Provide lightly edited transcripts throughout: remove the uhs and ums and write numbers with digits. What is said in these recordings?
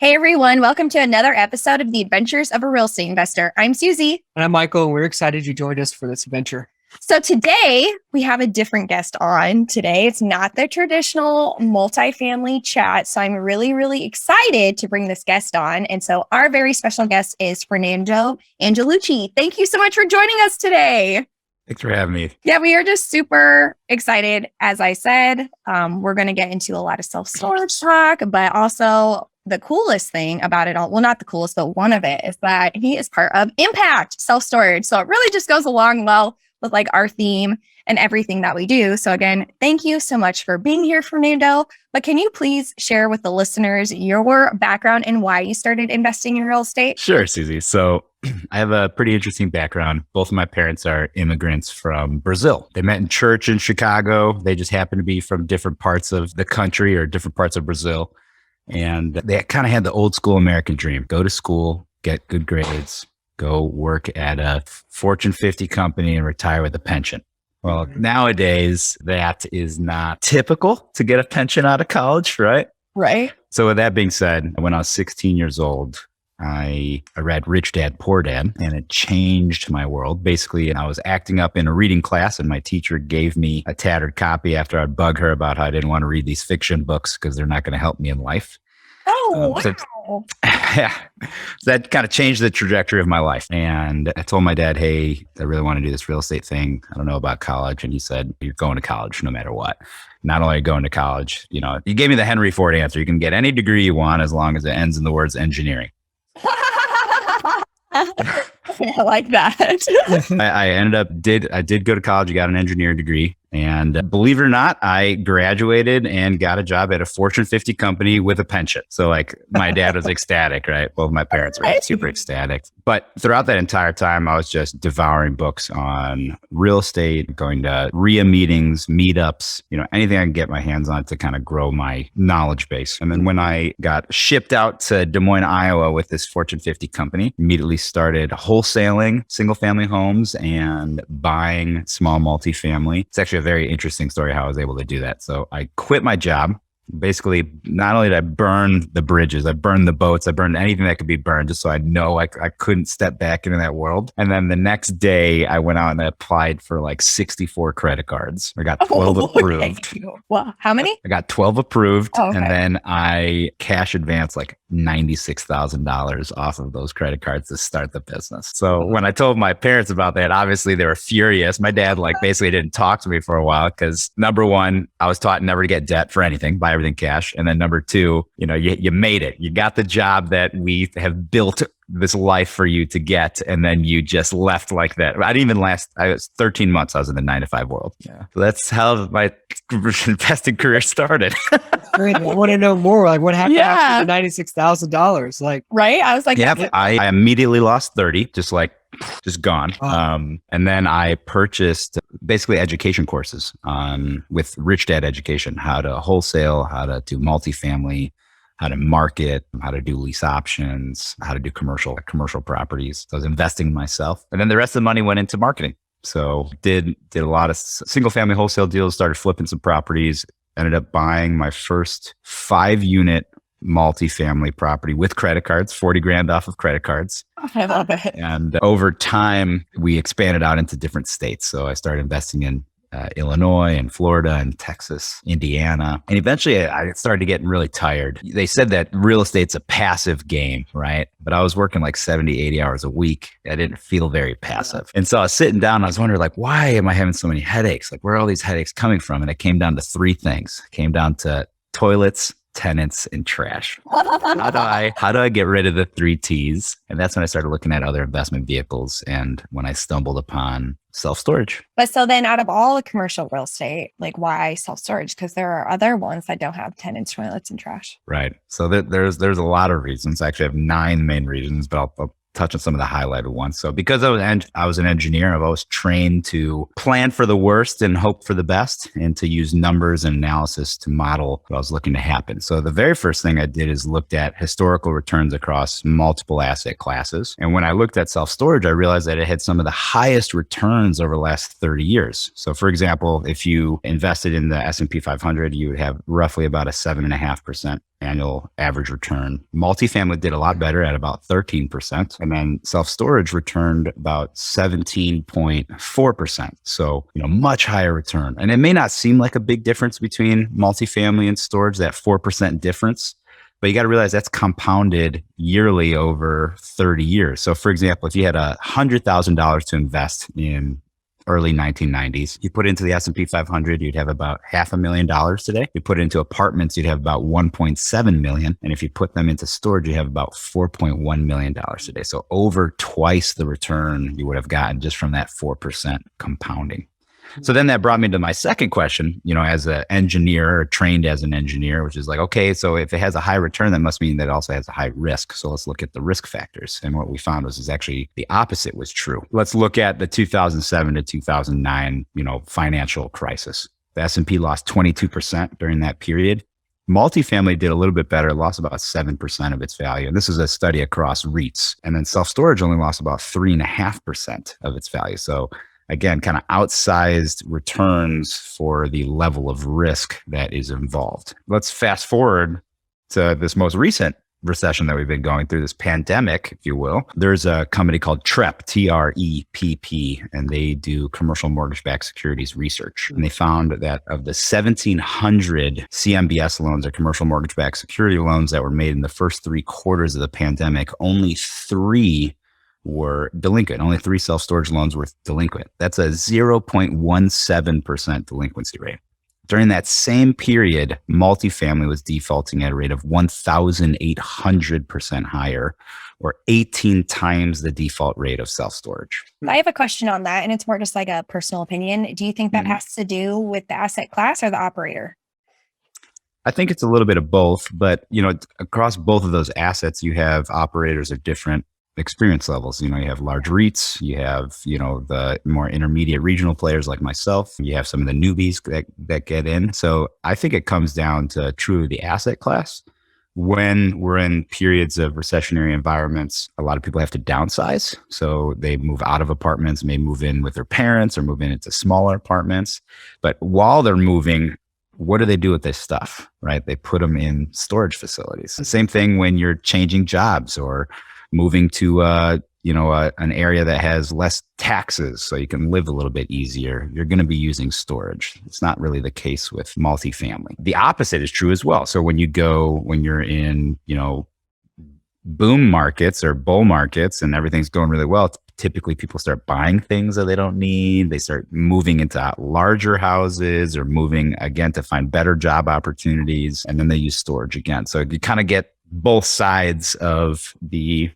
Hey everyone, welcome to another episode of The Adventures of a Real Estate Investor. I'm Susie. And I'm Michael, and we're excited you joined us for this adventure. So today we have a different guest on. Today it's not the traditional multifamily chat. So I'm really excited to bring this guest on. And so our very special guest is Fernando Angelucci. Thank you so much for joining us today. Thanks for having me. Yeah, we are just super excited. As I said, we're going to get into a lot of self-storage talk, but also the coolest thing about it all, well, not the coolest, but one of it is that he is part of Impact Self-Storage. So it really just goes along well with like our theme and everything that we do. So again, thank you so much for being here, Fernando. But can you please share with the listeners your background and why you started investing in real estate? Sure, Susie. So I have a pretty interesting background. Both of my parents are immigrants from Brazil. They met in church in Chicago. They just happen to be from different parts of the country or different parts of Brazil. And they kind of had the old school American dream. Go to school, get good grades, go work at a Fortune 50 company and retire with a pension. Well, nowadays that is not typical to get a pension out of college, right? Right. So with that being said, when I was 16 years old, I read Rich Dad, Poor Dad, and it changed my world. Basically, I was acting up in a reading class, and my teacher gave me a tattered copy after I'd bug her about how I didn't want to read these fiction books because they're not going to help me in life. Oh, wow. Yeah. So that kind of changed the trajectory of my life. And I told my dad, hey, I really want to do this real estate thing. I don't know about college. And he said, you're going to college no matter what. Not only going to college, he gave me the Henry Ford answer. You can get any degree you want as long as it ends in the words engineering. I like that. I did go to college. I got an engineering degree. And believe it or not, I graduated and got a job at a Fortune 50 company with a pension. So like my dad was ecstatic, right? Both my parents were super ecstatic. But throughout that entire time, I was just devouring books on real estate, going to REIA meetings, meetups, anything I can get my hands on to kind of grow my knowledge base. And then when I got shipped out to Des Moines, Iowa with this Fortune 50 company, immediately started wholesaling single family homes and buying small multifamily. It's actually a very interesting story how I was able to do that. So I quit my job. Basically, not only did I burn the bridges, I burned the boats, I burned anything that could be burned just so I know I couldn't step back into that world. And then the next day I went out and I applied for like 64 credit cards. I got 12 approved. Wow. How many? I got 12 approved. Oh, okay. And then I cash advanced like $96,000 off of those credit cards to start the business. So when I told my parents about that, obviously they were furious. My dad basically didn't talk to me for a while because number one, I was taught never to get debt for anything, buy everything cash. And then number two, you made it. You got the job that we have built this life for you to get. And then you just left like that. I didn't even last, I was 13 months. I was in the 9-to-5 world. Yeah. So that's how my investing career started. Great. I want to know more. Like what happened after the $96,000? Like, right. I was like, yeah, I immediately lost 30, just gone. Wow. And then I purchased basically education courses with Rich Dad Education, how to wholesale, how to do multifamily, how to market, how to do lease options, how to do commercial properties. So I was investing in myself. And then the rest of the money went into marketing. So did a lot of single family wholesale deals, started flipping some properties, ended up buying my first 5-unit multifamily property with credit cards, 40 grand off of credit cards. I love it. And over time, we expanded out into different states. So I started investing in Illinois and Florida and Texas, Indiana. And eventually I started getting really tired. They said that real estate's a passive game, right? But I was working like 70, 80 hours a week. I didn't feel very passive. And so I was sitting down, I was wondering like, why am I having so many headaches? Like where are all these headaches coming from? And it came down to 3 things. It came down to toilets, tenants, and trash. How do I get rid of the 3 T's? And that's when I started looking at other investment vehicles and when I stumbled upon self-storage. But so then out of all the commercial real estate, like why self-storage? Because there are other ones that don't have tenants, toilets, and trash. Right. So there's a lot of reasons. I actually have 9 main reasons, but I'll touch on some of the highlighted ones. So because I was an engineer, I've always trained to plan for the worst and hope for the best and to use numbers and analysis to model what I was looking to happen. So the very first thing I did is looked at historical returns across multiple asset classes. And when I looked at self-storage, I realized that it had some of the highest returns over the last 30 years. So for example, if you invested in the S&P 500, you would have roughly about a 7.5% annual average return. Multifamily did a lot better at about 13%. And then self-storage returned about 17.4%. So, much higher return. And it may not seem like a big difference between multifamily and storage, that 4% difference. But you got to realize that's compounded yearly over 30 years. So for example, if you had $100,000 to invest in early 1990s, you put it into the S&P 500, you'd have about $500,000 today. You put it into apartments, you'd have about 1.7 million. And if you put them into storage, you have about $4.1 million today. So over twice the return you would have gotten just from that 4% compounding. So then that brought me to my second question, as an engineer or trained as an engineer, which is like, okay, so if it has a high return, that must mean that it also has a high risk. So let's look at the risk factors. And what we found is actually the opposite was true. Let's look at the 2007 to 2009, financial crisis. The S&P lost 22% during that period. Multifamily did a little bit better, lost about 7% of its value. And this is a study across REITs. And then self-storage only lost about 3.5% of its value. So again, kind of outsized returns for the level of risk that is involved. Let's fast forward to this most recent recession that we've been going through, this pandemic, if you will. There's a company called TREP, TREPP, and they do commercial mortgage-backed securities research. And they found that of the 1,700 CMBS loans or commercial mortgage-backed security loans that were made in the first 3 quarters of the pandemic, only 3 were delinquent. Only 3 self-storage loans were delinquent. That's a 0.17% delinquency rate. During that same period, multifamily was defaulting at a rate of 1,800% higher, or 18 times the default rate of self-storage. I have a question on that, and it's more just like a personal opinion. Do you think that has to do with the asset class or the operator? I think it's a little bit of both, but across both of those assets, you have operators of different experience levels. You have large REITs, you have, the more intermediate regional players like myself, you have some of the newbies that get in. So I think it comes down to truly the asset class. When we're in periods of recessionary environments, a lot of people have to downsize. So they move out of apartments, may move in with their parents or move in into smaller apartments. But while they're moving, what do they do with this stuff, right? They put them in storage facilities. The same thing when you're changing jobs or moving to an area that has less taxes so you can live a little bit easier, you're going to be using storage. It's not really the case with multifamily. The opposite is true as well. So when you're in, boom markets or bull markets and everything's going really well, typically people start buying things that they don't need. They start moving into larger houses or moving again to find better job opportunities. And then they use storage again. So you kind of get both sides of the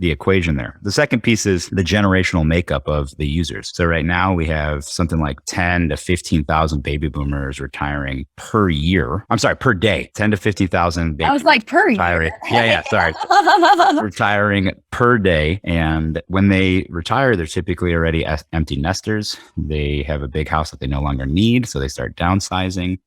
equation there. The second piece is the generational makeup of the users. So right now we have something like 10 to 15,000 baby boomers retiring per year. I'm sorry, per day. 10 to 15,000 baby I was like, per retiring. Yeah, sorry. Retiring per day. And when they retire, they're typically already empty nesters. They have a big house that they no longer need. So they start downsizing,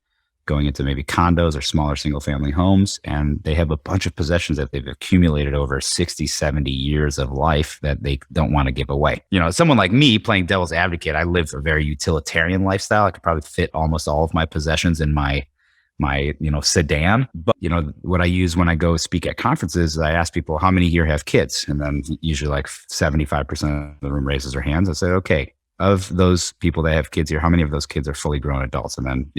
going into maybe condos or smaller single family homes. And they have a bunch of possessions that they've accumulated over 60, 70 years of life that they don't want to give away. Someone like me playing devil's advocate, I live a very utilitarian lifestyle. I could probably fit almost all of my possessions in my sedan. But, what I use when I go speak at conferences, I ask people, how many here have kids? And then usually like 75% of the room raises their hands. I say, okay, of those people that have kids here, how many of those kids are fully grown adults? And then,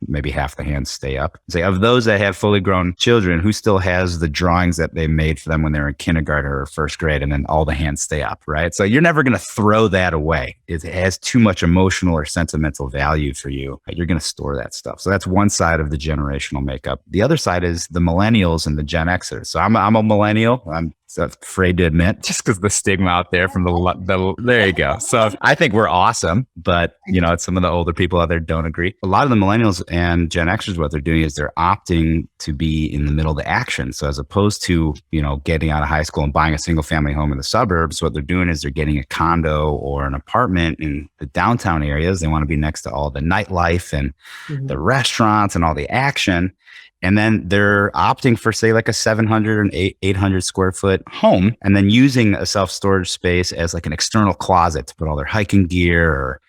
maybe half the hands stay up. Say, of those that have fully grown children, who still has the drawings that they made for them when they were in kindergarten or first grade? And then all the hands stay up, right? So you're never going to throw that away. It has too much emotional or sentimental value for you. You're going to store that stuff. So that's one side of the generational makeup. The other side is the millennials and the Gen Xers. So I'm a millennial. I'm afraid to admit, just because the stigma out there from there you go. So I think we're awesome, but some of the older people out there don't agree. A lot of the millennials and Gen Xers, what they're doing is they're opting to be in the middle of the action. So as opposed to, getting out of high school and buying a single family home in the suburbs, what they're doing is they're getting a condo or an apartment in the downtown areas. They want to be next to all the nightlife and the restaurants and all the action. And then they're opting for, say, like a 700 and 800 square foot home, and then using a self-storage space as like an external closet to put all their hiking gear or,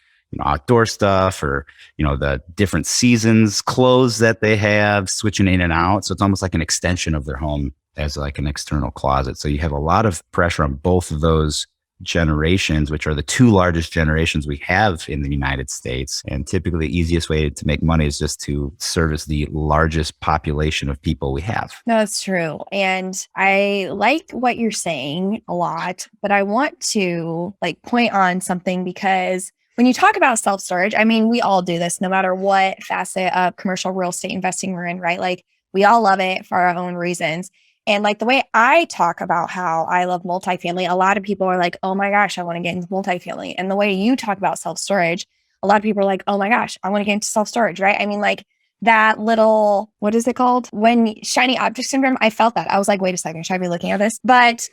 outdoor stuff or, the different seasons clothes that they have switching in and out. So it's almost like an extension of their home as like an external closet. So you have a lot of pressure on both of those generations, which are the two largest generations we have in the United States. And typically the easiest way to make money is just to service the largest population of people we have. No, that's true. And I like what you're saying a lot, but I want to point on something because when you talk about self-storage, I mean, we all do this no matter what facet of commercial real estate investing we're in, right? Like we all love it for our own reasons. And the way I talk about how I love multifamily, a lot of people are like, oh my gosh, I want to get into multifamily. And the way you talk about self-storage, a lot of people are like, oh my gosh, I want to get into self-storage, right? I mean, that little, what is it called? When shiny object syndrome, I felt that. I was like, wait a second, should I be looking at this? But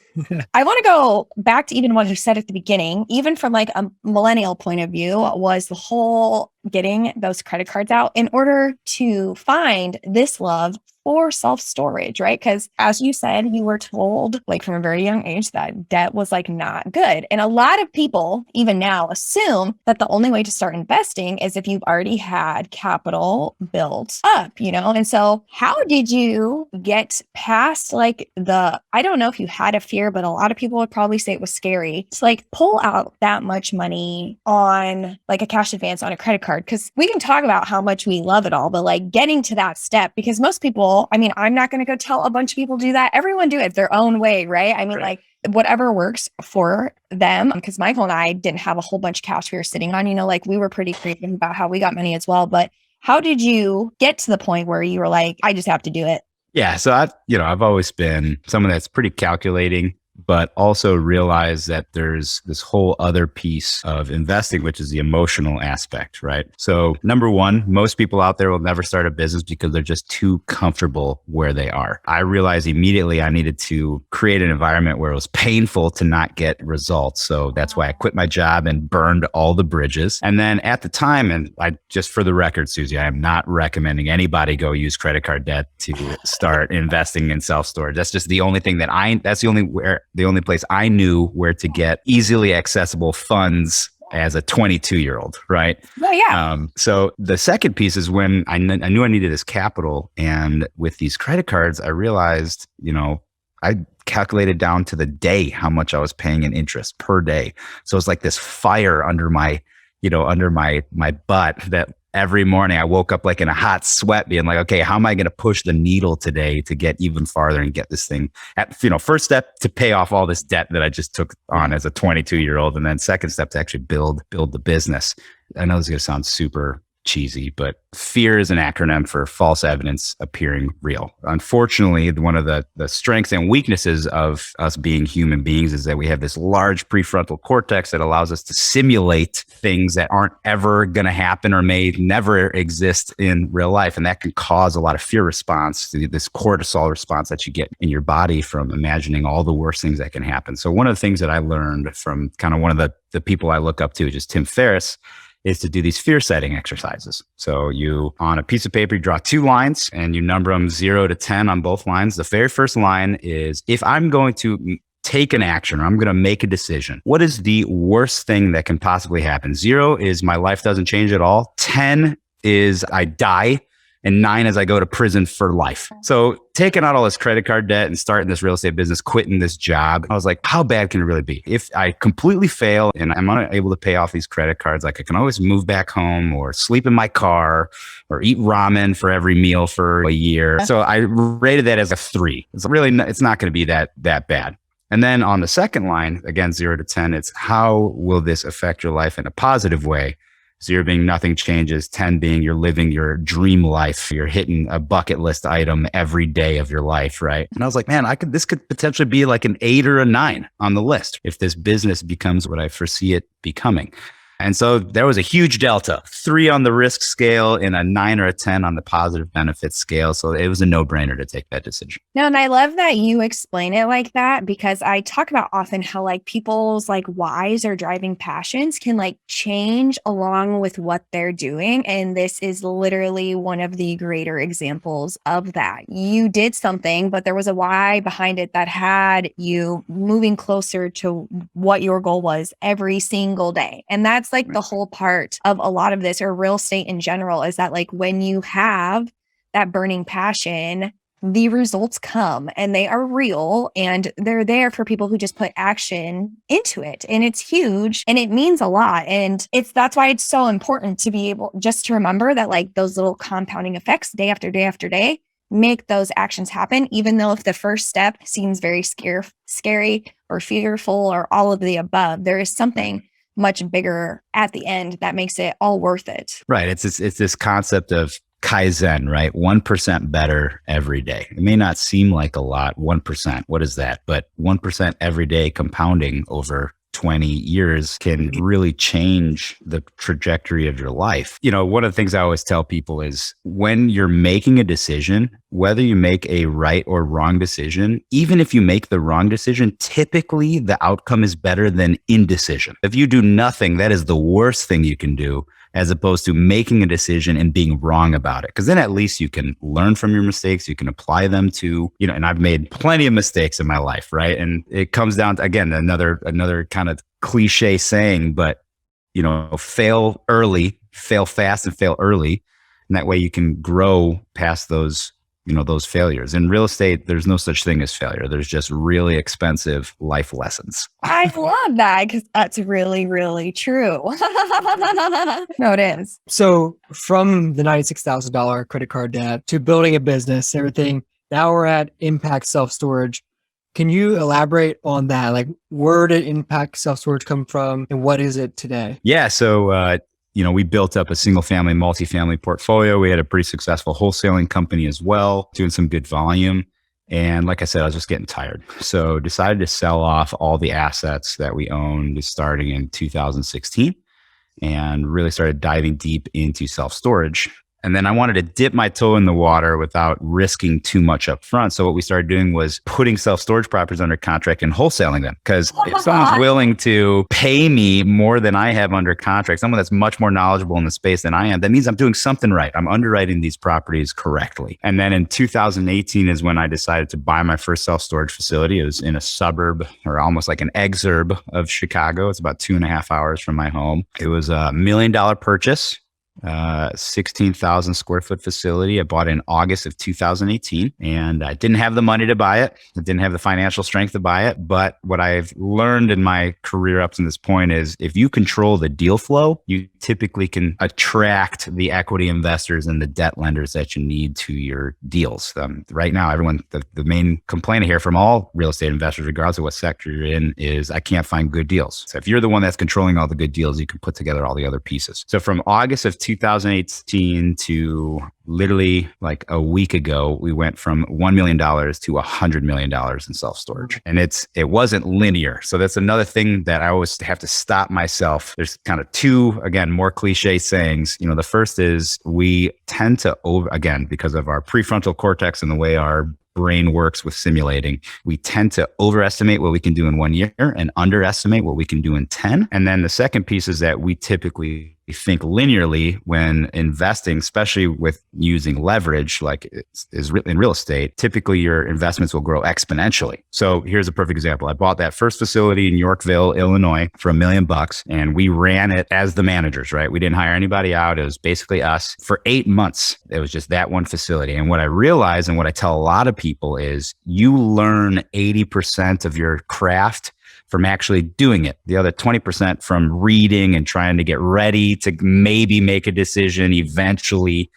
I want to go back to even what you said at the beginning, even from a millennial point of view, was the whole getting those credit cards out in order to find this love for self-storage, right? Because as you said, you were told from a very young age that debt was not good. And a lot of people, even now, assume that the only way to start investing is if you've already had capital built up, And so how did you get past I don't know if you had a fear, but a lot of people would probably say it was scary to pull out that much money on a cash advance on a credit card? Because we can talk about how much we love it all, but getting to that step, because most people, I mean, I'm not going to go tell a bunch of people do that. Everyone do it their own way, right? I mean, Right. Whatever works for them. Because Michael and I didn't have a whole bunch of cash we were sitting on, we were pretty creative about how we got money as well. But how did you get to the point where you were like, I just have to do it? Yeah. So I've always been someone that's pretty calculating, but also realize that there's this whole other piece of investing, which is the emotional aspect, right? So number one, most people out there will never start a business because they're just too comfortable where they are. I realized immediately I needed to create an environment where it was painful to not get results. So that's why I quit my job and burned all the bridges. And then at the time, and just for the record, Susie, I am not recommending anybody go use credit card debt to start investing in self-storage. That's just the only thing that's the only place I knew where to get easily accessible funds as a 22-year-old, right? Oh, yeah. So the second piece is when I knew I needed this capital. And with these credit cards, I realized, I calculated down to the day how much I was paying in interest per day. So it's like this fire under my butt that every morning I woke up in a hot sweat being like, okay, how am I going to push the needle today to get even farther and get this thing first step to pay off all this debt that I just took on as a 22-year-old. And then second step to actually build the business. I know this is going to sound super cheesy, but fear is an acronym for false evidence appearing real. Unfortunately, one of the strengths and weaknesses of us being human beings is that we have this large prefrontal cortex that allows us to simulate things that aren't ever going to happen or may never exist in real life. And that can cause a lot of fear response, this cortisol response that you get in your body from imagining all the worst things that can happen. So one of the things that I learned from kind of one of the people I look up to, just Tim Ferriss, is to do these fear setting exercises. So you, on a piece of paper, you draw 2 lines and you number them 0 to 10 on both lines. The very first line is, if I'm going to take an action or I'm going to make a decision, what is the worst thing that can possibly happen? 0 is my life doesn't change at all. 10 is I die. And 9 is I go to prison for life. So taking out all this credit card debt and starting this real estate business, quitting this job, I was like, how bad can it really be? If I completely fail and I'm unable to pay off these credit cards, I can always move back home or sleep in my car or eat ramen for every meal for a year. So I rated that as a 3. It's not going to be that bad. And then on the second line, again, 0 to 10, it's how will this affect your life in a positive way? 0 being nothing changes, 10 being you're living your dream life. You're hitting a bucket list item every day of your life, right? And I was like, man, this could potentially be an 8 or a 9 on the list if this business becomes what I foresee it becoming. And so there was a huge delta, 3 on the risk scale and a 9 or a 10 on the positive benefits scale. So it was a no-brainer to take that decision. No, and I love that you explain it like that, because I talk about often how people's whys or driving passions can change along with what they're doing. And this is literally one of the greater examples of that. You did something, but there was a why behind it that had you moving closer to what your goal was every single day. And that's that's like the whole part of a lot of this, or real estate in general, is that like when you have that burning passion, the results come and they are real and they're there for people who just put action into it. And it's huge and it means a lot. And that's why it's so important to be able just to remember that like those little compounding effects day after day after day make those actions happen, even though if the first step seems very scary or fearful or all of the above, there is something much bigger at the end that makes it all worth it. Right. It's this concept of Kaizen, right? 1% better every day. It may not seem like a lot, 1%. What is that? But 1% every day compounding over 20 years can really change the trajectory of your life. You know, one of the things I always tell people is when you're making a decision, whether you make a right or wrong decision, even if you make the wrong decision, typically the outcome is better than indecision. If you do nothing, that is the worst thing you can do, as opposed to making a decision and being wrong about it. Because then at least you can learn from your mistakes. You can apply them to, you know, and I've made plenty of mistakes in my life, right? And it comes down to, again, another kind of cliche saying, but, you know, fail early, fail fast and fail early. And that way you can grow past those, you know, those failures. In real estate, there's no such thing as failure. There's just really expensive life lessons. I love that because that's really, really true. No, it is. So from the $96,000 credit card debt to building a business, everything, now we're at Impact Self-Storage. Can you elaborate on that? Like, where did Impact Self-Storage come from and what is it today? Yeah. So, you know, we built up a single family, multifamily portfolio. We had a pretty successful wholesaling company as well, doing some good volume. And like I said, I was just getting tired. So decided to sell off all the assets that we owned starting in 2016 and really started diving deep into self-storage. And then I wanted to dip my toe in the water without risking too much up front. So what we started doing was putting self-storage properties under contract and wholesaling them. Because if someone's willing to pay me more than I have under contract, someone that's much more knowledgeable in the space than I am, that means I'm doing something right. I'm underwriting these properties correctly. And then in 2018 is when I decided to buy my first self-storage facility. It was in a suburb or almost like an exurb of Chicago. It's about 2.5 hours from my home. It was $1 million purchase. 16,000 square foot facility. I bought it in August of 2018 and I didn't have the money to buy it. I didn't have the financial strength to buy it. But what I've learned in my career up to this point is if you control the deal flow, you typically can attract the equity investors and the debt lenders that you need to your deals. Right now, everyone, the main complaint I hear from all real estate investors, regardless of what sector you're in, is I can't find good deals. So if you're the one that's controlling all the good deals, you can put together all the other pieces. So from August of 2018 to literally like a week ago, we went from $1 million to $100 million in self-storage. And it wasn't linear. So that's another thing that I always have to stop myself. There's kind of two, again, more cliche sayings. You know, the first is we tend to again, because of our prefrontal cortex and the way our brain works with simulating, we tend to overestimate what we can do in 1 year and underestimate what we can do in 10. And then the second piece is that we typically think linearly when investing, especially with using leverage, like is in real estate. Typically, your investments will grow exponentially. So here's a perfect example. I bought that first facility in Yorkville, Illinois for $1 million, and we ran it as the managers, right? We didn't hire anybody out. It was basically us for 8 months. It was just that one facility. And what I realized and what I tell a lot of people is you learn 80% of your craft from actually doing it. The other 20% from reading and trying to get ready to maybe make a decision eventually.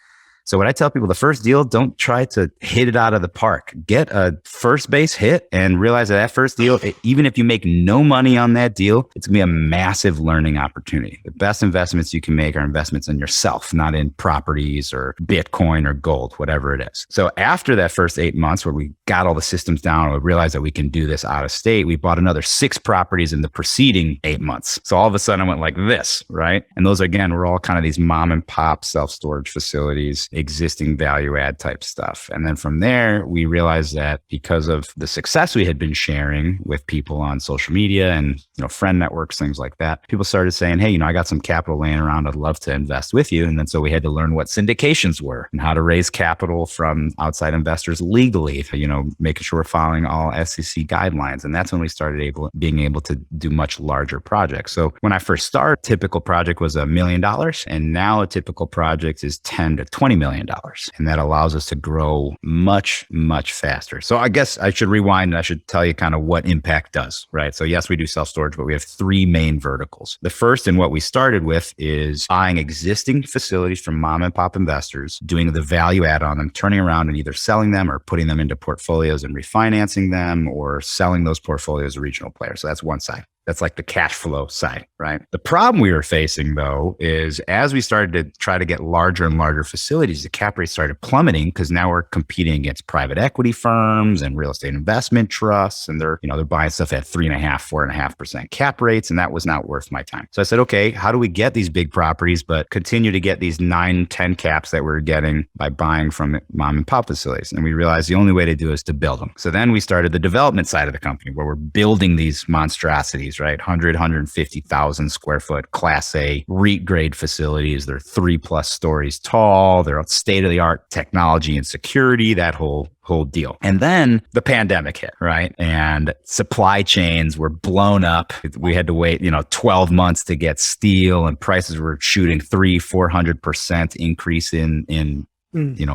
So what I tell people, the first deal, don't try to hit it out of the park. Get a first base hit and realize that first deal, even if you make no money on that deal, it's gonna be a massive learning opportunity. The best investments you can make are investments in yourself, not in properties or Bitcoin or gold, whatever it is. So after that first 8 months where we got all the systems down, we realized that we can do this out of state, we bought another 6 properties in the preceding 8 months. So all of a sudden I went like this, right? And those, again, were all kind of these mom and pop self-storage facilities. existing value add type stuff. And then from there, we realized that because of the success we had been sharing with people on social media and, friend networks, things like that, people started saying, hey, I got some capital laying around. I'd love to invest with you. And then so we had to learn what syndications were and how to raise capital from outside investors legally, making sure we're following all SEC guidelines. And that's when we started being able to do much larger projects. So when I first started, typical project was $1 million. And now a typical project is $10 to $20 million. And that allows us to grow much, much faster. So I guess I should rewind and I should tell you kind of what Impact does, right? So yes, we do self-storage, but we have three main verticals. The first and what we started with is buying existing facilities from mom and pop investors, doing the value add on them, turning around and either selling them or putting them into portfolios and refinancing them or selling those portfolios to regional players. So that's one side. That's like the cash flow side, right? The problem we were facing though is as we started to try to get larger and larger facilities, the cap rates started plummeting because now we're competing against private equity firms and real estate investment trusts. And they're buying stuff at 3.5%, 4.5% cap rates. And that was not worth my time. So I said, okay, how do we get these big properties, but continue to get these 9, 10 caps that we're getting by buying from mom and pop facilities? And we realized the only way to do it is to build them. So then we started the development side of the company where we're building these monstrosities, right? 150,000 square foot Class A REIT grade facilities. They're 3+ stories tall. They're state of the art technology and security, that whole deal. And then the pandemic hit, right? And supply chains were blown up. We had to wait, 12 months to get steel, and prices were shooting 300-400% increase in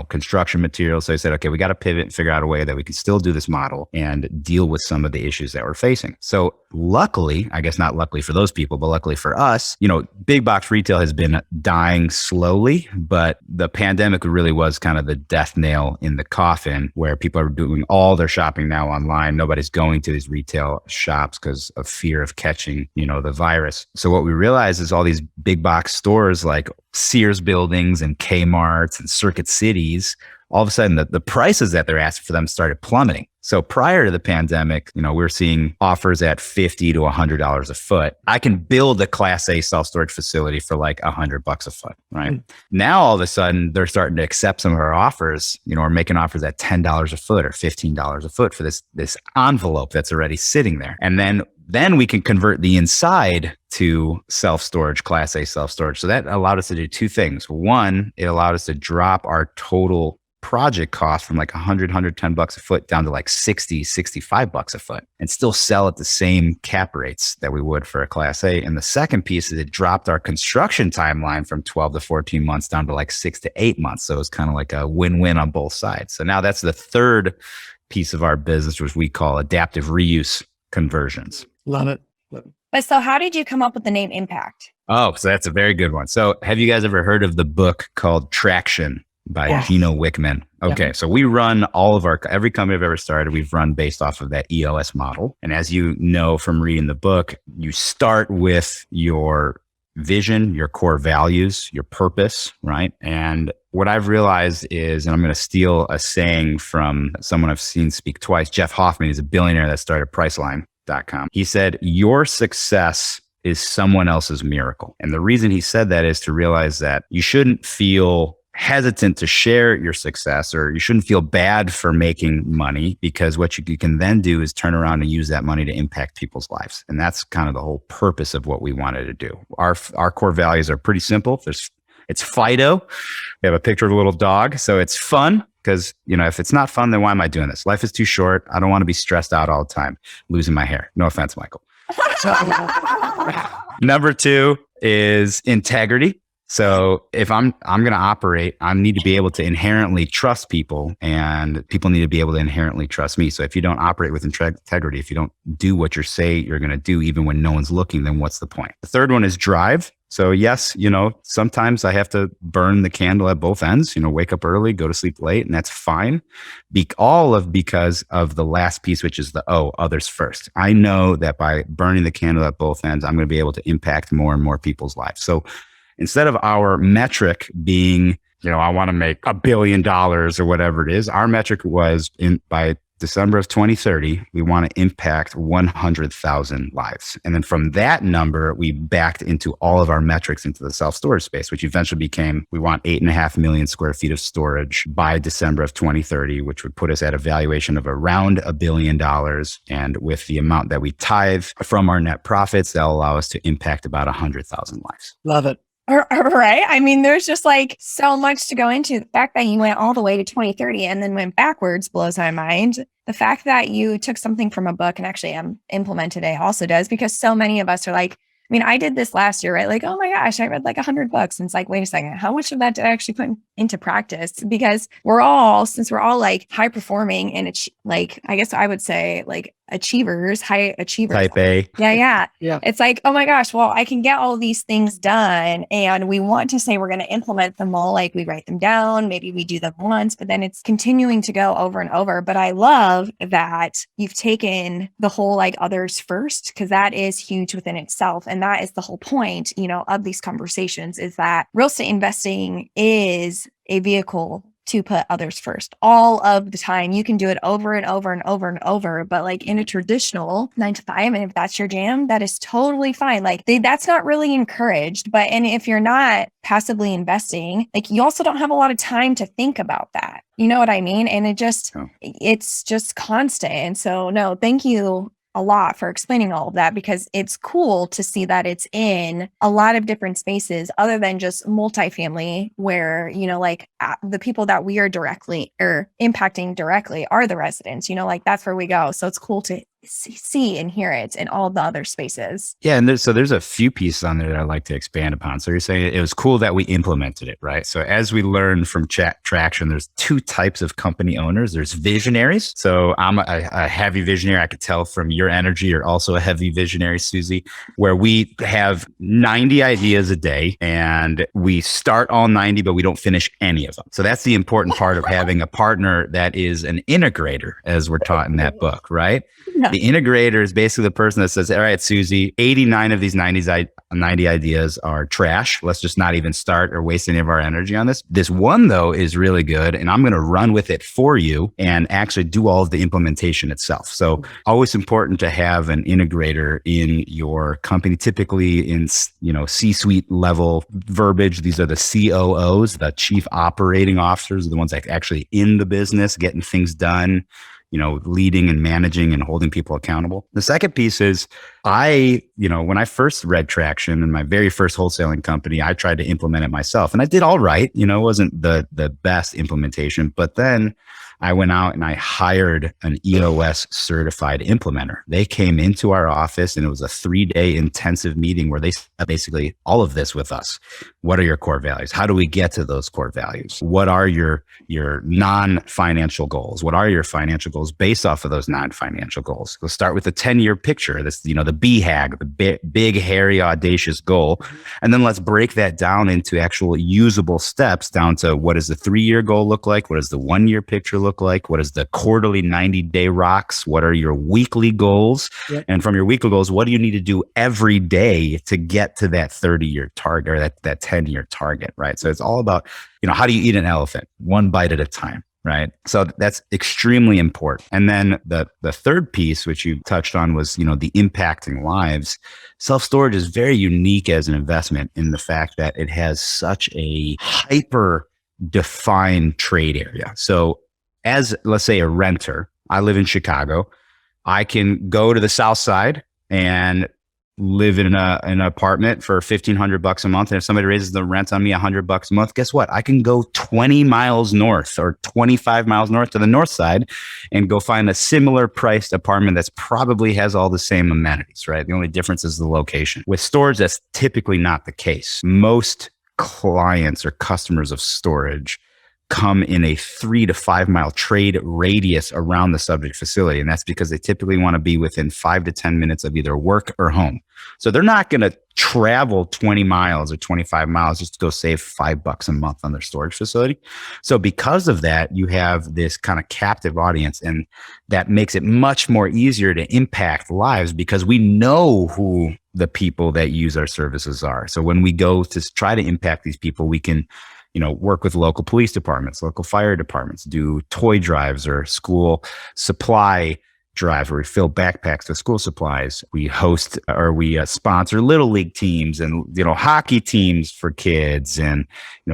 construction materials. So I said, okay, we got to pivot and figure out a way that we can still do this model and deal with some of the issues that we're facing. So luckily, I guess not luckily for those people, but luckily for us, big box retail has been dying slowly, but the pandemic really was kind of the death nail in the coffin where people are doing all their shopping now online. Nobody's going to these retail shops because of fear of catching, the virus. So what we realized is all these big box stores like Sears buildings and Kmart's and Circuit Cities, all of a sudden the prices that they're asking for them started plummeting. So prior to the pandemic, we're seeing offers at $50 to $100 a foot. I can build a Class A self-storage facility for like $100 a foot, right? Mm-hmm. Now, all of a sudden, they're starting to accept some of our offers, or making offers at $10 a foot or $15 a foot for this envelope that's already sitting there. And then we can convert the inside to self-storage, Class A self-storage. So that allowed us to do two things. One, it allowed us to drop our total project cost from like $110 a foot down to like $65 a foot and still sell at the same cap rates that we would for a Class A. And the second piece is it dropped our construction timeline from 12 to 14 months down to like 6 to 8 months. So it's kind of like a win-win on both sides. So now that's the third piece of our business, which we call adaptive reuse conversions. Love it. But so how did you come up with the name Impact? Oh, so that's a very good one. So have you guys ever heard of the book called Traction by Gino Wickman? Okay. Yeah. So we run every company I've ever started, we've run based off of that EOS model. And as you know from reading the book, you start with your vision, your core values, your purpose, right? And what I've realized is, and I'm going to steal a saying from someone I've seen speak twice, Jeff Hoffman. He's a billionaire that started Priceline.com. He said, your success is someone else's miracle. And the reason he said that is to realize that you shouldn't feel hesitant to share your success, or you shouldn't feel bad for making money, because what you can then do is turn around and use that money to impact people's lives. And that's kind of the whole purpose of what we wanted to do. Our core values are pretty simple. It's Fido. We have a picture of a little dog. So it's fun because, if it's not fun, then why am I doing this? Life is too short. I don't want to be stressed out all the time, losing my hair. No offense, Michael. Number 2 is integrity. So if I'm going to operate, I need to be able to inherently trust people, and people need to be able to inherently trust me. So if you don't operate with integrity, if you don't do what you say you're going to do, even when no one's looking, then what's the point? The third one is drive. So yes, sometimes I have to burn the candle at both ends, wake up early, go to sleep late, and that's fine. Because of the last piece, which is the others first. I know that by burning the candle at both ends, I'm going to be able to impact more and more people's lives. So instead of our metric being, I want to make $1 billion or whatever it is, our metric was by December of 2030, we want to impact 100,000 lives. And then from that number, we backed into all of our metrics into the self-storage space, which eventually became, we want 8.5 million square feet of storage by December of 2030, which would put us at a valuation of around $1 billion. And with the amount that we tithe from our net profits, that'll allow us to impact about 100,000 lives. Love it. Right. I mean, there's just like so much to go into. The fact that you went all the way to 2030 and then went backwards blows my mind. The fact that you took something from a book and actually implemented it also does, because so many of us are like, I mean, I did this last year, right? Like, oh my gosh, I read like 100 books. And it's like, wait a second, how much of that did I actually put into practice? Because since we're all like high performing and like, I guess I would say like achievers, high achievers. Type A. Yeah. Yeah. It's like, oh my gosh, well, I can get all these things done and we want to say we're going to implement them all. Like we write them down, maybe we do them once, but then it's continuing to go over and over. But I love that you've taken the whole like others first, because that is huge within itself. And that is the whole point, of these conversations, is that real estate investing is a vehicle to put others first all of the time. You can do it over and over and over and over, but like in a traditional 9 to 5, and if that's your jam, that is totally fine. Like that's not really encouraged, and if you're not passively investing, like you also don't have a lot of time to think about that. You know what I mean? And it's just constant. And so no, thank you a lot for explaining all of that, because it's cool to see that it's in a lot of different spaces other than just multifamily, where, like the people that we are directly or impacting directly are the residents, like that's where we go. So it's cool to see and hear it in all the other spaces. Yeah. And there's a few pieces on there that I'd like to expand upon. So you're saying it was cool that we implemented it, right? So as we learned from Traction, there's two types of company owners. There's visionaries. So I'm a heavy visionary. I could tell from your energy. You're also a heavy visionary, Susie, where we have 90 ideas a day and we start all 90, but we don't finish any of them. So that's the important part of having a partner that is an integrator, as we're taught in that book, right? Yeah. The integrator is basically the person that says, all right, Susie, 89 of these 90 ideas are trash. Let's just not even start or waste any of our energy on this. This one, though, is really good. And I'm going to run with it for you and actually do all of the implementation itself. So always important to have an integrator in your company, typically in, C-suite level verbiage. These are the COOs, the chief operating officers, the ones that actually in the business, getting things done, leading and managing and holding people accountable. The second piece is when I first read Traction in my very first wholesaling company, I tried to implement it myself and I did all right. It wasn't the best implementation, but then I went out and I hired an EOS certified implementer. They came into our office and it was a 3-day intensive meeting where they said basically all of this with us. What are your core values? How do we get to those core values? What are your non-financial goals? What are your financial goals based off of those non-financial goals? Let's start with the 10-year picture. This, the BHAG, the big, hairy, audacious goal. And then let's break that down into actual usable steps down to what does the 3-year goal look like? What does the 1-year picture look like? What is the quarterly 90-day rocks? What are your weekly goals? Yep. And from your weekly goals, what do you need to do every day to get to that 30-year target or that 10-year target, right? So it's all about, how do you eat an elephant? One bite at a time, right? So that's extremely important. And then the third piece, which you touched on, was, the impacting lives. Self-storage is very unique as an investment in the fact that it has such a hyper defined trade area. So as, let's say, a renter, I live in Chicago. I can go to the South Side and live in an apartment for $1,500 a month. And if somebody raises the rent on me $100 a month, guess what? I can go 20 miles north or 25 miles north to the north side and go find a similar priced apartment that's probably has all the same amenities, right? The only difference is the location. With storage, that's typically not the case. Most clients or customers of storage come in a 3 to 5 mile trade radius around the subject facility. And that's because they typically want to be within 5 to 10 minutes of either work or home. So they're not going to travel 20 miles or 25 miles just to go save $5 a month on their storage facility. So because of that, you have this kind of captive audience, and that makes it much more easier to impact lives because we know who the people that use our services are. So when we go to try to impact these people, we can work with local police departments, local fire departments, do toy drives or school supply drive where we fill backpacks with school supplies. We host or we sponsor little league teams and, hockey teams for kids and,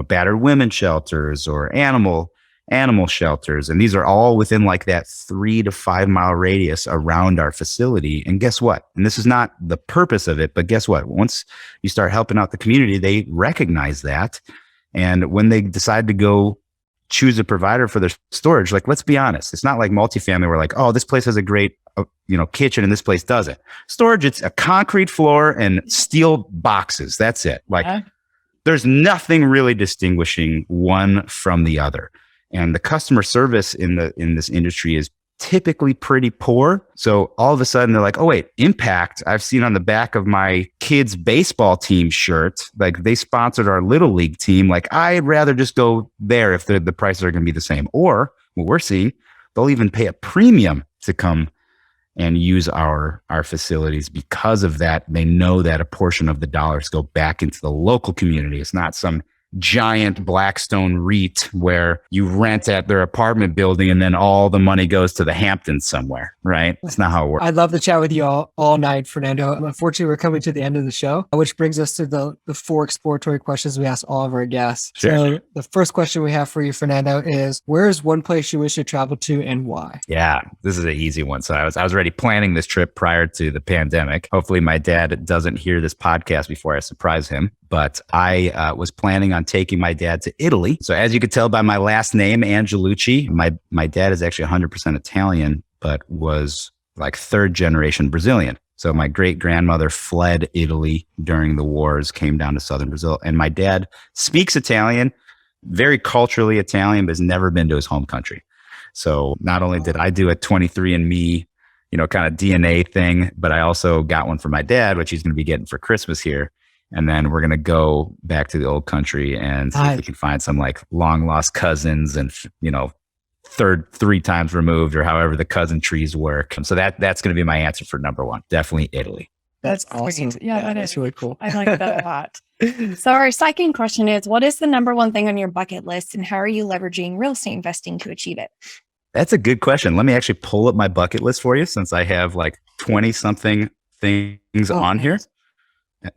battered women shelters or animal shelters. And these are all within like that 3 to 5 mile radius around our facility. And guess what? And this is not the purpose of it, but guess what? Once you start helping out the community, they recognize that. And when they decide to go choose a provider for their storage, like, let's be honest, it's not like multifamily where like, oh, this place has a great, kitchen and this place doesn't. Storage, it's a concrete floor and steel boxes. That's it. Like, there's nothing really distinguishing one from the other. And the customer service in this industry is typically pretty poor. So all of a sudden they're like, oh wait, Impact, I've seen on the back of my kids' baseball team shirt, like they sponsored our little league team. Like, I'd rather just go there if the prices are going to be the same. Or what we're seeing, they'll even pay a premium to come and use our facilities because of that. They know that a portion of the dollars go back into the local community. It's not some giant Blackstone REIT where you rent at their apartment building and then all the money goes to the Hamptons somewhere, right? That's not how it works. I'd love to chat with you all night, Fernando. Unfortunately, we're coming to the end of the show, which brings us to the 4 exploratory questions we ask all of our guests. Sure. So the first question we have for you, Fernando, is where is one place you wish to travel to and why? Yeah, this is an easy one. So I was already planning this trip prior to the pandemic. Hopefully my dad doesn't hear this podcast before I surprise him. But I was planning on taking my dad to Italy. So as you could tell by my last name, Angelucci, my dad is actually 100% Italian, but was like 3rd generation Brazilian. So my great grandmother fled Italy during the wars, came down to southern Brazil. And my dad speaks Italian, very culturally Italian, but has never been to his home country. So not only did I do a 23andMe, kind of DNA thing, but I also got one for my dad, which he's going to be getting for Christmas here. And then we're going to go back to the old country and see if we can find some like long lost cousins and, 3 times removed or however the cousin trees work. So that's going to be my answer for number 1. Definitely Italy. That's awesome. Sweet. Yeah, that's really cool. I like that a lot. So our second question is, what is the number 1 thing on your bucket list and how are you leveraging real estate investing to achieve it? That's a good question. Let me actually pull up my bucket list for you since I have like 20 something things on here.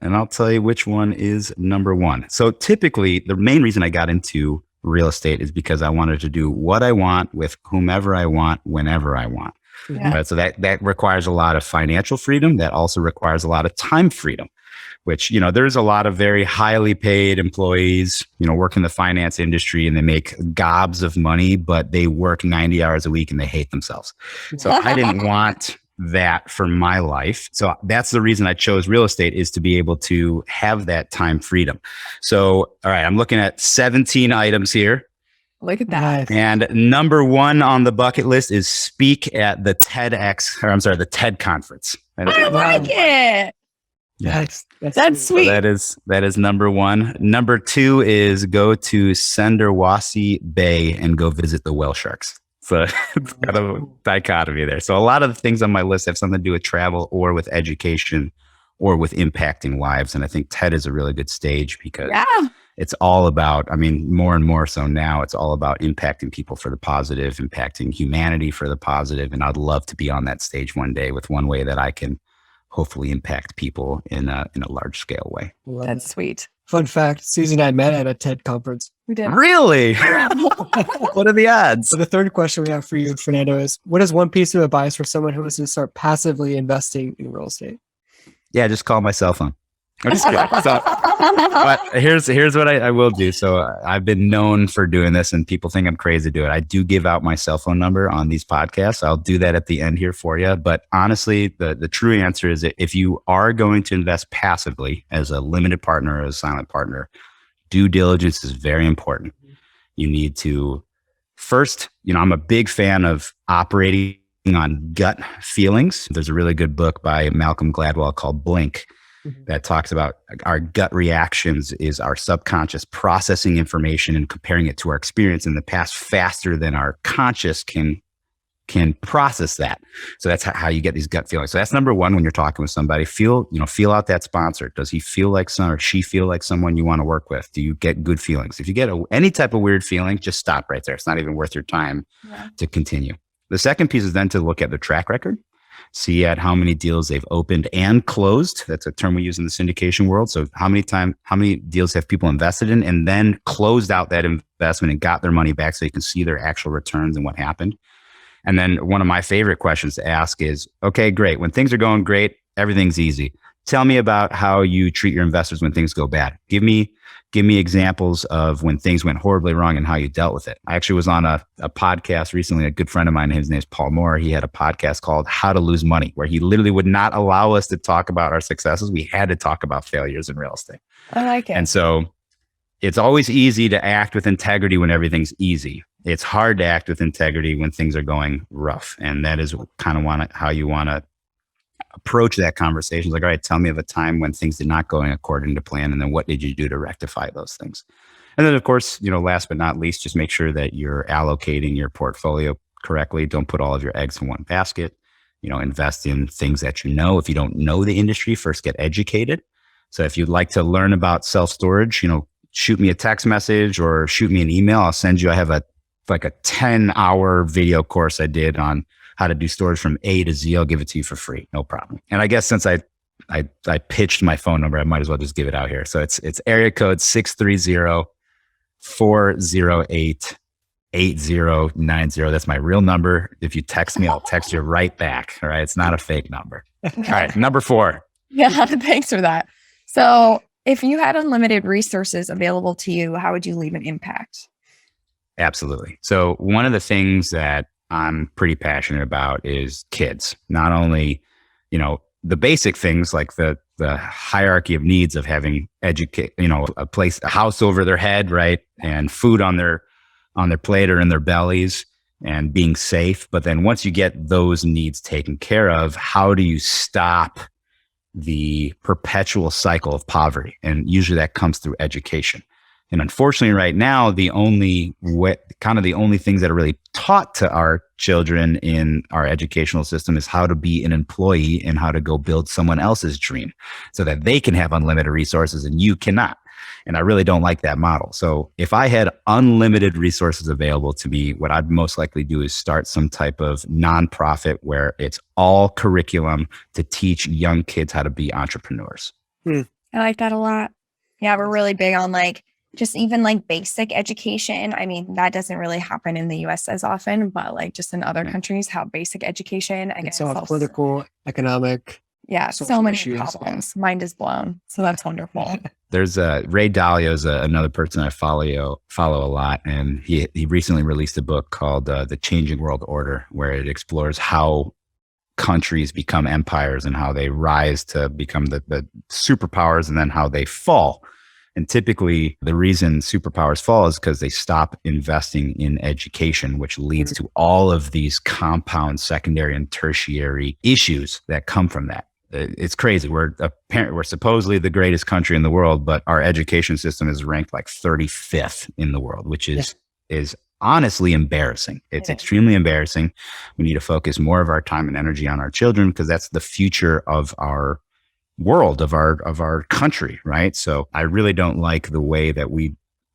And I'll tell you which one is number 1. So typically the main reason I got into real estate is because I wanted to do what I want with whomever I want, whenever I want. Yeah. Right? So that requires a lot of financial freedom. That also requires a lot of time freedom, which, there's a lot of very highly paid employees, work in the finance industry and they make gobs of money, but they work 90 hours a week and they hate themselves. So I didn't want that for my life. So that's the reason I chose real estate, is to be able to have that time freedom. So, all right, I'm looking at 17 items here. Look at that. And number 1 on the bucket list is speak at the the TED conference. I like it. Yeah. That's sweet. So that is number 1. Number 2 is go to Cenderawasih Bay and go visit the whale sharks. So it's kind of a dichotomy there. So a lot of the things on my list have something to do with travel or with education or with impacting lives. And I think TED is a really good stage because it's all about, more and more so now, it's all about impacting people for the positive, impacting humanity for the positive. And I'd love to be on that stage one day with one way that I can hopefully impact people in a large scale way. That's sweet. Fun fact, Susie and I met at a TED conference. We did. Really? What are the odds? So the third question we have for you, Fernando, is what is one piece of advice for someone who wants to start passively investing in real estate? Yeah, just call my cell phone. I'm just kidding. But here's what I will do. So I've been known for doing this and people think I'm crazy to do it. I do give out my cell phone number on these podcasts. I'll do that at the end here for you. But honestly, the true answer is that if you are going to invest passively as a limited partner or a silent partner, due diligence is very important. You need to first, I'm a big fan of operating on gut feelings. There's a really good book by Malcolm Gladwell called Blink that talks about our gut reactions is our subconscious processing information and comparing it to our experience in the past faster than our conscious can can process that. So that's how you get these gut feelings. So that's number one when you're talking with somebody. Feel out that sponsor. Does he feel like or she feel like someone you want to work with? Do you get good feelings? If you get any type of weird feeling, just stop right there. It's not even worth your time to continue. The second piece is then to look at the track record. See at how many deals they've opened and closed. That's a term we use in the syndication world. So how many deals have people invested in and then closed out that investment and got their money back so you can see their actual returns and what happened. And then one of my favorite questions to ask is, okay, great. When things are going great, everything's easy. Tell me about how you treat your investors when things go bad. Give me examples of when things went horribly wrong and how you dealt with it. I actually was on a podcast recently. A good friend of mine, his name is Paul Moore. He had a podcast called How to Lose Money, where he literally would not allow us to talk about our successes. We had to talk about failures in real estate. I like it. And so it's always easy to act with integrity when everything's easy. It's hard to act with integrity when things are going rough. And that is kind of how you want to approach that conversation. It's like, all right, tell me of a time when things did not go according to plan. And then what did you do to rectify those things? And then of course, last but not least, just make sure that you're allocating your portfolio correctly. Don't put all of your eggs in one basket. Invest in things that If you don't know the industry, first get educated. So if you'd like to learn about self-storage, shoot me a text message or shoot me an email. I'll send you, I have a 10-hour video course I did on how to do storage from A to Z. I'll give it to you for free. No problem. And I guess since I pitched my phone number, I might as well just give it out here. So it's area code 630-408-8090. That's my real number. If you text me, I'll text you right back. All right. It's not a fake number. All right. Number 4. Yeah. Thanks for that. So if you had unlimited resources available to you, how would you leave an impact? Absolutely. So one of the things that I'm pretty passionate about is kids. Not only, the basic things like the hierarchy of needs of having a house over their head, right? And food on their plate or in their bellies and being safe. But then once you get those needs taken care of, how do you stop the perpetual cycle of poverty? And usually that comes through education. And unfortunately, right now, the only things that are really taught to our children in our educational system is how to be an employee and how to go build someone else's dream so that they can have unlimited resources and you cannot. And I really don't like that model. So if I had unlimited resources available to me, what I'd most likely do is start some type of nonprofit where it's all curriculum to teach young kids how to be entrepreneurs. I like that a lot. Yeah, we're really big on just even basic education. I mean, that doesn't really happen in the US as often, but just in other countries, how basic education, It's all political, economic. Yeah, so many problems. Mind is blown. So that's wonderful. There's Ray Dalio is another person I follow a lot. And he recently released a book called The Changing World Order, where it explores how countries become empires and how they rise to become the superpowers and then how they fall. And typically the reason superpowers fall is because they stop investing in education, which leads to all of these compound secondary and tertiary issues that come from that. It's crazy. We're supposedly the greatest country in the world, but our education system is ranked 35th in the world, which is honestly embarrassing. It's extremely embarrassing. We need to focus more of our time and energy on our children because that's the future of our world, of our country, right? So I really don't like the way that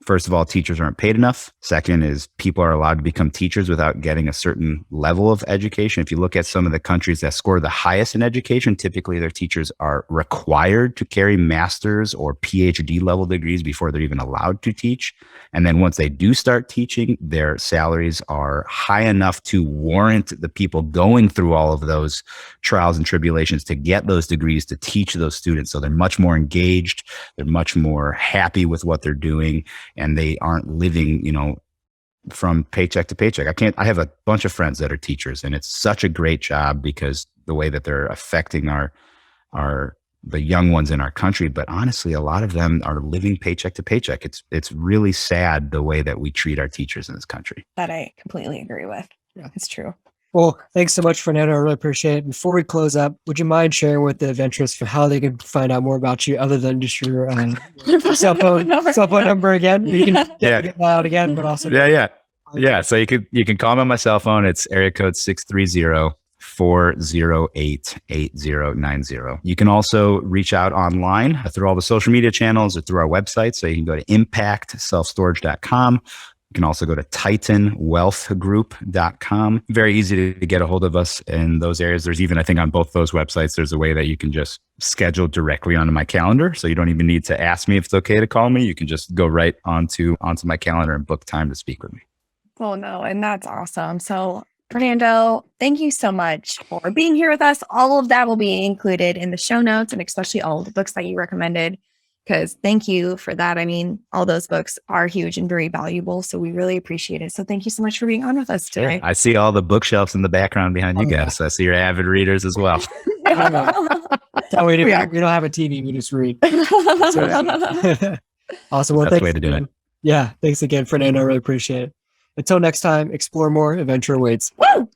first of all, teachers aren't paid enough. Second is people are allowed to become teachers without getting a certain level of education. If you look at some of the countries that score the highest in education, typically their teachers are required to carry master's or PhD level degrees before they're even allowed to teach. And then once they do start teaching, their salaries are high enough to warrant the people going through all of those trials and tribulations to get those degrees to teach those students. So they're much more engaged. They're much more happy with what they're doing. And they aren't living, from paycheck to paycheck. I have a bunch of friends that are teachers, and it's such a great job because the way that they're affecting the young ones in our country. But honestly, a lot of them are living paycheck to paycheck. It's really sad the way that we treat our teachers in this country. That I completely agree with. Yeah, it's true. Well, thanks so much, Fernando. I really appreciate it. Before we close up, would you mind sharing with the adventurers for how they can find out more about you other than just your cell phone number again? You can get that out again, but also Yeah. So you can call me on my cell phone. It's area code 630-408-8090. You can also reach out online through all the social media channels or through our website. So you can go to impactselfstorage.com. You can also go to titanwealthgroup.com. Very easy to get a hold of us in those areas. There's even, I think on both those websites, there's a way that you can just schedule directly onto my calendar. So you don't even need to ask me if it's okay to call me. You can just go right onto my calendar and book time to speak with me. Oh, no. And that's awesome. So, Fernando, thank you so much for being here with us. All of that will be included in the show notes, and especially all of the books that you recommended, because thank you for that. I mean, all those books are huge and very valuable. So we really appreciate it. So thank you so much for being on with us today. I see all the bookshelves in the background behind you guys. So I see you're avid readers as well. So we don't have a TV, we just read. Awesome. Well, That's thanks the way to do again. it. Yeah, thanks again, Fernando. I really appreciate it. Until next time, explore more, adventure awaits. Woo!